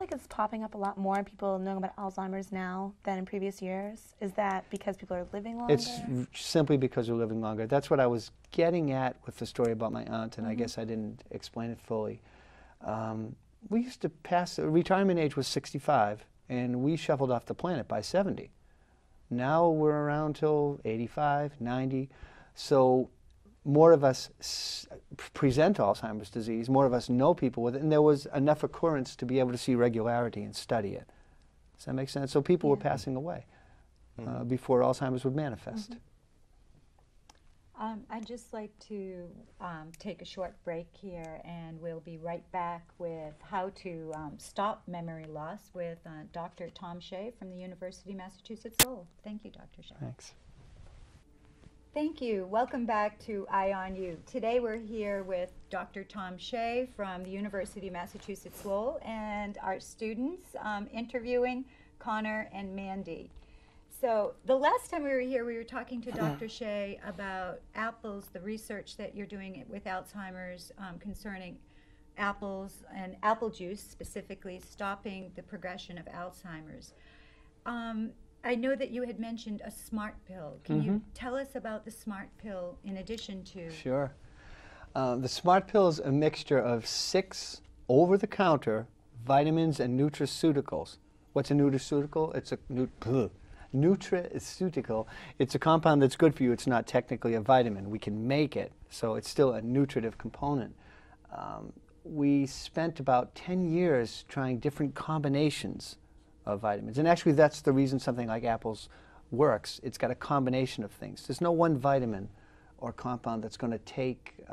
Like it's popping up a lot more, people knowing about Alzheimer's now than in previous years. Is that because people are living longer? It's simply because we're living longer. That's what I was getting at with the story about my aunt, and I guess I didn't explain it fully. We used to pass, retirement age was 65, and we shuffled off the planet by 70. Now we're around till 85, 90. So more of us present Alzheimer's disease, more of us know people with it, and there was enough occurrence to be able to see regularity and study it. Does that make sense? So people were passing away before Alzheimer's would manifest. I'd just like to take a short break here, and we'll be right back with how to stop memory loss with Dr. Tom Shea from the University of Massachusetts Lowell. Thank you, Dr. Shea. Thanks. Thank you. Welcome back to Eye on You. Today we're here with Dr. Tom Shea from the University of Massachusetts Lowell and our students interviewing Connor and Mandy. So the last time we were here, we were talking to Dr. Shea about apples, the research that you're doing with Alzheimer's concerning apples and apple juice, specifically stopping the progression of Alzheimer's. I know that you had mentioned a smart pill. Can you tell us about the smart pill in addition to? Sure. The smart pill is a mixture of 6 over-the-counter vitamins and nutraceuticals. What's a nutraceutical? It's a nutraceutical. It's a compound that's good for you. It's not technically a vitamin. We can make it, so it's still a nutritive component. We spent about 10 years trying different combinations of vitamins. And actually that's the reason something like apples works. It's got a combination of things. There's no one vitamin or compound that's going to take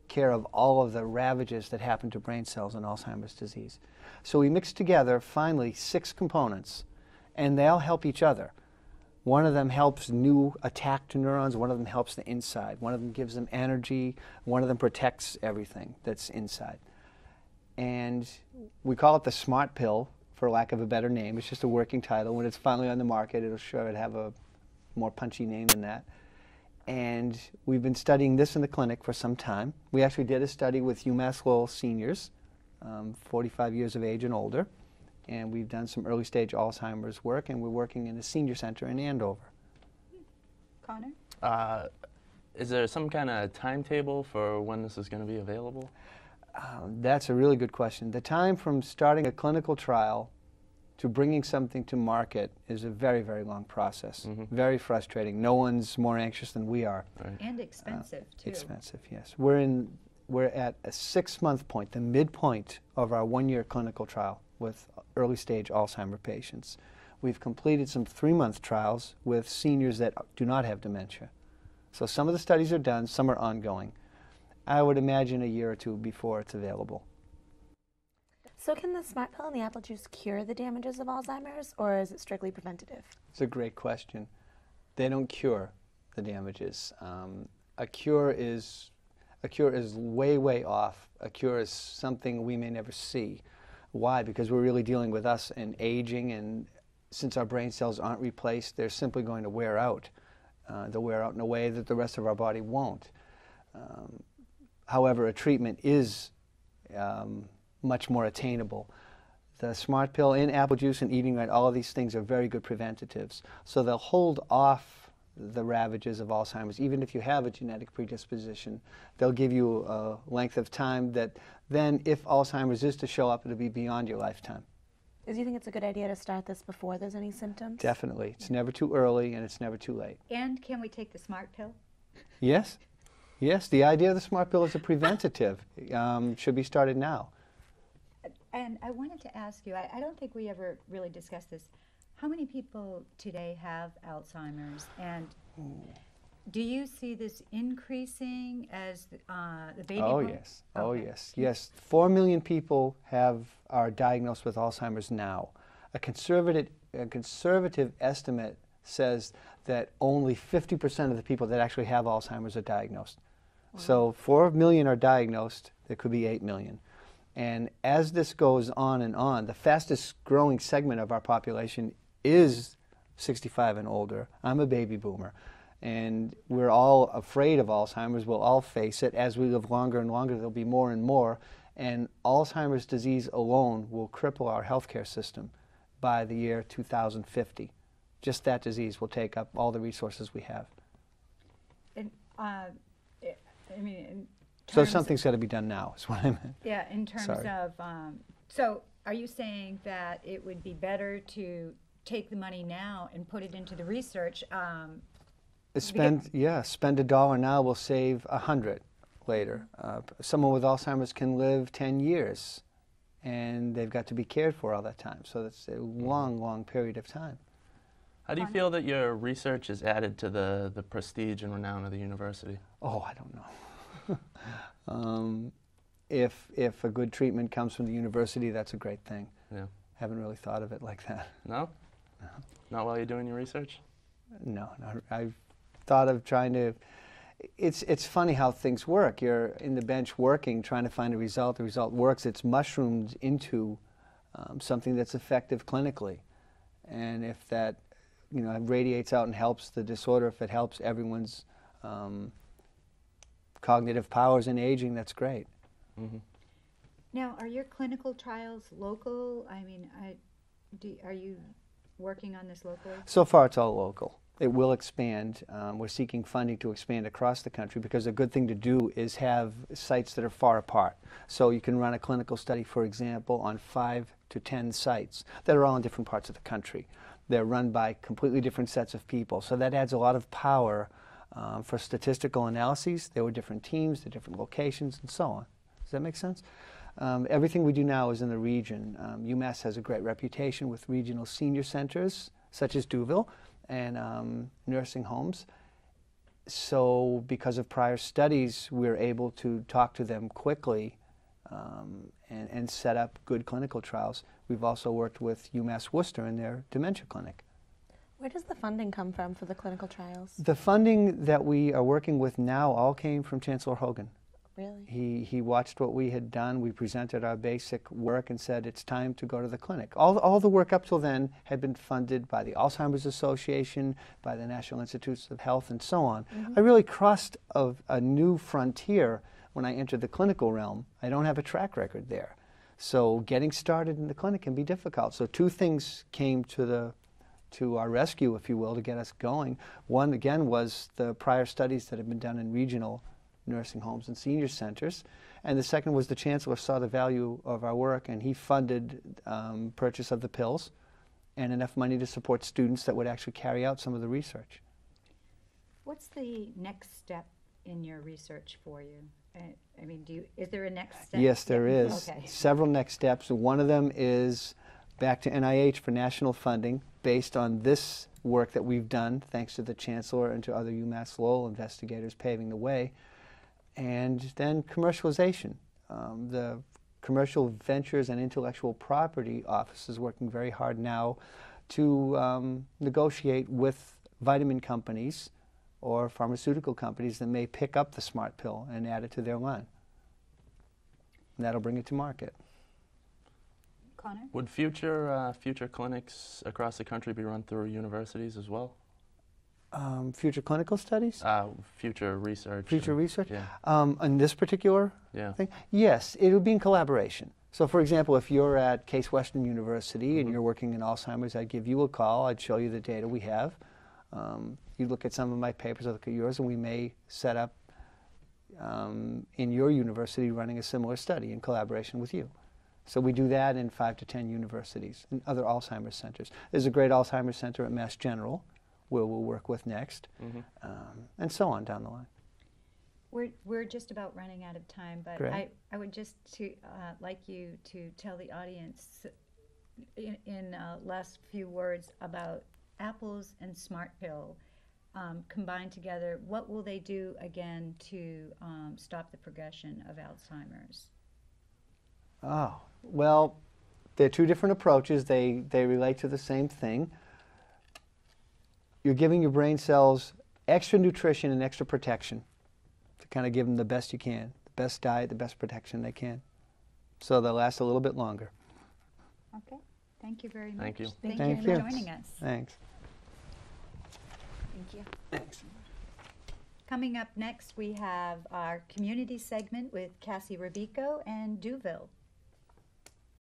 care of all of the ravages that happen to brain cells in Alzheimer's disease. So we mixed together finally 6 components, and they all help each other. One of them helps new attacked neurons, one of them helps the inside, one of them gives them energy, one of them protects everything that's inside. And we call it the smart pill, for lack of a better name. It's just a working title. When it's finally on the market, it'll sure have a more punchy name than that. And we've been studying this in the clinic for some time. We actually did a study with UMass Lowell seniors, 45 years of age and older. And we've done some early stage Alzheimer's work, and we're working in a senior center in Andover. Connor? Is there some kind of timetable for when this is going to be available? That's a really good question. The time from starting a clinical trial to bringing something to market is a very, very long process. Very frustrating. No one's more anxious than we are. Right. And expensive, too. Expensive, yes. We're at a 6-month point, the midpoint of our 1-year clinical trial with early stage Alzheimer patients. We've completed some 3-month trials with seniors that do not have dementia. So some of the studies are done, some are ongoing. I would imagine a year or 2 before it's available. So can the smart pill and the apple juice cure the damages of Alzheimer's, or is it strictly preventative? It's a great question. They don't cure the damages. A cure is way, way off. A cure is something we may never see. Why? Because we're really dealing with us and aging, and since our brain cells aren't replaced, they're simply going to wear out. They'll wear out in a way that the rest of our body won't. However, a treatment is much more attainable. The smart pill and apple juice and eating right, all of these things are very good preventatives. So they'll hold off the ravages of Alzheimer's. Even if you have a genetic predisposition, they'll give you a length of time that then, if Alzheimer's is to show up, it'll be beyond your lifetime. Do you think it's a good idea to start this before there's any symptoms? Definitely. It's never too early, and it's never too late. And can we take the smart pill? Yes. Yes, the idea of the smart pill is a preventative. Should be started now. And I wanted to ask you, I don't think we ever really discussed this. How many people today have Alzheimer's? And do you see this increasing as the baby boom? Yes. Oh, yes. Yes. 4 million people are diagnosed with Alzheimer's now. A conservative estimate says that only 50% of the people that actually have Alzheimer's are diagnosed. Wow. So 4 million are diagnosed. There could be 8 million. And as this goes on and on, the fastest growing segment of our population is 65 and older. I'm a baby boomer. And we're all afraid of Alzheimer's. We'll all face it. As we live longer and longer, there'll be more and more. And Alzheimer's disease alone will cripple our healthcare system by the year 2050. Just that disease will take up all the resources we have. And, I mean, in So terms something's got to be done now, is what I meant. Yeah, in terms Sorry. of, so are you saying that it would be better to take the money now and put it into the research? Spend $1 now will save 100 later. Someone with Alzheimer's can live 10 years, and they've got to be cared for all that time. So that's a long, long period of time. How do you feel that your research is added to the prestige and renown of the university? Oh, I don't know. If a good treatment comes from the university, that's a great thing. Yeah. Haven't really thought of it like that. No? No. Not while you're doing your research? No, I've thought of trying to. It's funny how things work. You're in the bench working, trying to find a result. The result works. It's mushroomed into something that's effective clinically, and if that, radiates out and helps the disorder, if it helps everyone's cognitive powers in aging, that's great. Mm-hmm. Now, are your clinical trials local? I mean, are you working on this locally? So far, it's all local. It will expand. We're seeking funding to expand across the country because a good thing to do is have sites that are far apart. So you can run a clinical study, for example, on 5 to 10 sites that are all in different parts of the country. They're run by completely different sets of people. So that adds a lot of power for statistical analyses. There were different teams, the different locations, and so on. Does that make sense? Everything we do now is in the region. UMass has a great reputation with regional senior centers, such as Deauville, and nursing homes. So because of prior studies, we're able to talk to them quickly and set up good clinical trials. We've also worked with UMass Worcester in their dementia clinic. Where does the funding come from for the clinical trials? The funding that we are working with now all came from Chancellor Hogan. Really? He watched what we had done. We presented our basic work and said it's time to go to the clinic. All the work up till then had been funded by the Alzheimer's Association, by the National Institutes of Health, and so on. Mm-hmm. I really crossed a new frontier when I entered the clinical realm. I don't have a track record there. So getting started in the clinic can be difficult. So two things came to our rescue, if you will, to get us going. One, again, was the prior studies that had been done in regional nursing homes and senior centers. And the second was the Chancellor saw the value of our work, and he funded purchase of the pills and enough money to support students that would actually carry out some of the research. What's the next step in your research for you? I mean, is there a next step? Yes, there is. Okay. Several next steps. One of them is back to NIH for national funding based on this work that we've done, thanks to the Chancellor and to other UMass Lowell investigators paving the way. And then commercialization. The Commercial Ventures and Intellectual Property Office is working very hard now to negotiate with vitamin companies or pharmaceutical companies that may pick up the smart pill and add it to their line. And that'll bring it to market. Connor? Would future clinics across the country be run through universities as well? Future clinical studies? Future research. Future research? Yeah. On this particular thing? Yes, it would be in collaboration. So for example, if you're at Case Western University and you're working in Alzheimer's, I'd give you a call, I'd show you the data we have. You'd look at some of my papers, I'd look at yours, and we may set up in your university running a similar study in collaboration with you. So we do that in 5 to 10 universities and other Alzheimer's centers. There's a great Alzheimer's center at Mass General where we'll work with next, and so on down the line. We're just about running out of time, but Great. I would just like you to tell the audience in last few words about apples and smart pill combined together. What will they do again to stop the progression of Alzheimer's? Oh, well, they're two different approaches. They relate to the same thing. You're giving your brain cells extra nutrition and extra protection to kind of give them the best you can, the best diet, the best protection they can, so they'll last a little bit longer. Okay. Thank you very much. Thank you. Thank Thank you for you. joining us. Thanks. Thank you. Thanks. Coming up next, we have our community segment with Cassie Robico and Duville.